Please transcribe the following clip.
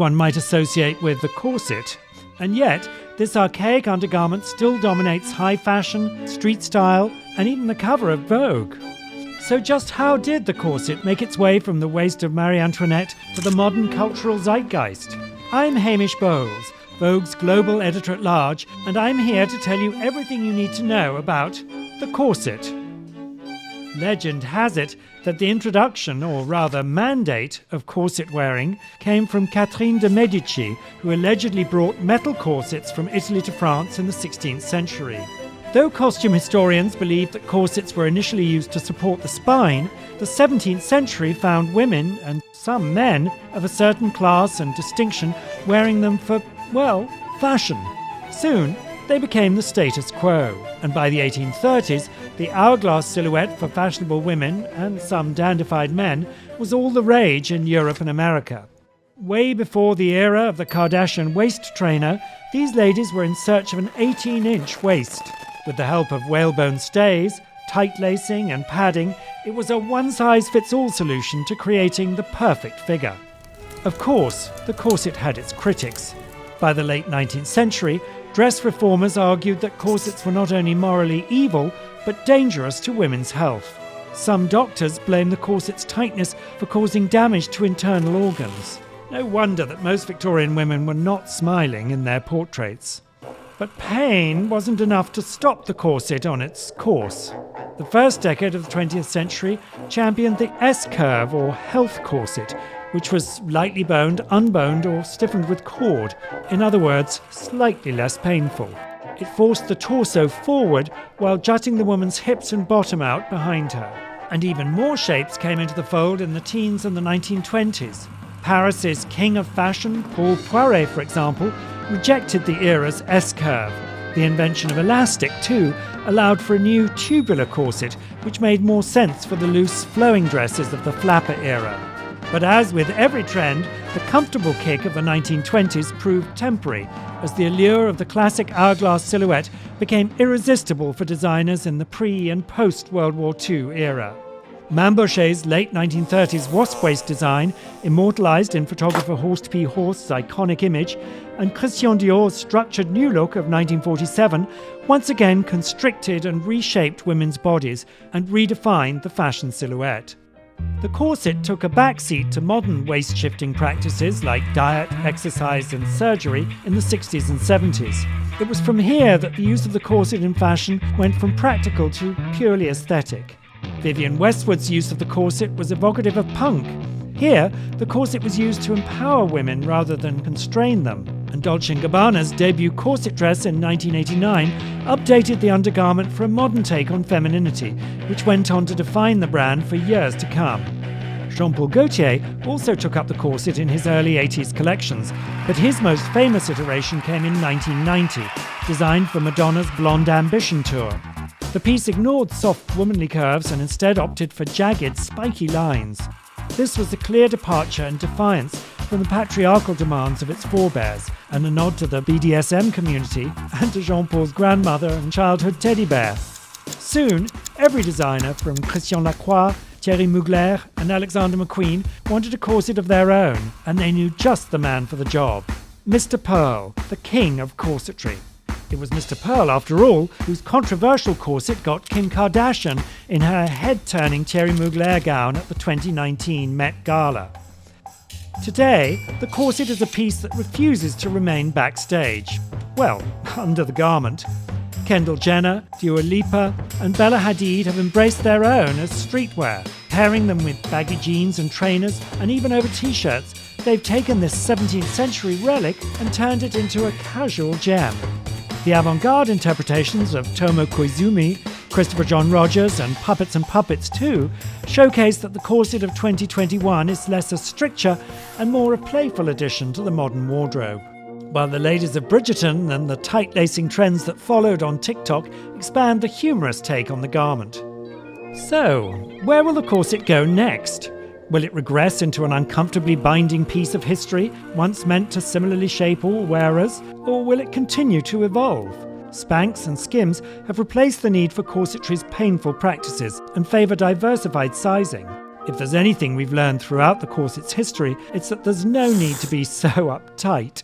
one might associate with the corset. And yet, this archaic undergarment still dominates high fashion, street style, and even the cover of Vogue. So just how did the corset make its way from the waist of Marie Antoinette to the modern cultural zeitgeist? I'm Hamish Bowles, Vogue's global editor-at-large, and I'm here to tell you everything you need to know about the corset. Legend has it that the introduction, or rather mandate, of corset wearing came from Catherine de' Medici, who allegedly brought metal corsets from Italy to France in the 16th century. Though costume historians believe that corsets were initially used to support the spine, the 17th century found women, and some men, of a certain class and distinction wearing them for, well, fashion. Soon, they became the status quo, and by the 1830s, the hourglass silhouette for fashionable women, and some dandified men, was all the rage in Europe and America. Way before the era of the Kardashian waist trainer, these ladies were in search of an 18-inch waist. With the help of whalebone stays, tight lacing and padding, it was a one-size-fits-all solution to creating the perfect figure. Of course, the corset had its critics. By the late 19th century, dress reformers argued that corsets were not only morally evil, but dangerous to women's health. Some doctors blamed the corset's tightness for causing damage to internal organs. No wonder that most Victorian women were not smiling in their portraits. But pain wasn't enough to stop the corset on its course. The first decade of the 20th century championed the S-curve, or health corset, which was lightly boned, unboned, or stiffened with cord. In other words, slightly less painful. It forced the torso forward while jutting the woman's hips and bottom out behind her. And even more shapes came into the fold in the teens and the 1920s. Paris's king of fashion, Paul Poiret, for example, rejected the era's S-curve. The invention of elastic, too, allowed for a new tubular corset, which made more sense for the loose, flowing dresses of the flapper era. But as with every trend, the comfortable kick of the 1920s proved temporary, as the allure of the classic hourglass silhouette became irresistible for designers in the pre- and post-World War II era. Mambochet's late 1930s wasp waist design, immortalized in photographer Horst P. Horst's iconic image, and Christian Dior's structured new look of 1947 once again constricted and reshaped women's bodies and redefined the fashion silhouette. The corset took a backseat to modern waist-shifting practices like diet, exercise and surgery in the 60s and 70s. It was from here that the use of the corset in fashion went from practical to purely aesthetic. Vivienne Westwood's use of the corset was evocative of punk. Here, the corset was used to empower women rather than constrain them. And Dolce & Gabbana's debut corset dress in 1989 updated the undergarment for a modern take on femininity, which went on to define the brand for years to come. Jean-Paul Gaultier also took up the corset in his early 80s collections, but his most famous iteration came in 1990, designed for Madonna's Blonde Ambition tour. The piece ignored soft womanly curves and instead opted for jagged, spiky lines. This was a clear departure and defiance from the patriarchal demands of its forebears, and a nod to the BDSM community and to Jean-Paul's grandmother and childhood teddy bear. Soon, every designer from Christian Lacroix, Thierry Mugler and Alexander McQueen wanted a corset of their own, and they knew just the man for the job. Mr. Pearl, the king of corsetry. It was Mr. Pearl, after all, whose controversial corset got Kim Kardashian in her head-turning Thierry Mugler gown at the 2019 Met Gala. Today, the corset is a piece that refuses to remain backstage. Well, under the garment. Kendall Jenner, Dua Lipa, and Bella Hadid have embraced their own as streetwear, pairing them with baggy jeans and trainers, and even over t-shirts. They've taken this 17th century relic and turned it into a casual gem. The avant-garde interpretations of Tomo Koizumi, Christopher John Rogers and Puppets and Puppets too showcase that the corset of 2021 is less a stricture and more a playful addition to the modern wardrobe. While the ladies of Bridgerton and the tight-lacing trends that followed on TikTok expand the humorous take on the garment. So, where will the corset go next? Will it regress into an uncomfortably binding piece of history, once meant to similarly shape all wearers, or will it continue to evolve? Spanx and skims have replaced the need for corsetry's painful practices and favour diversified sizing. If there's anything we've learned throughout the corset's history, it's that there's no need to be so uptight.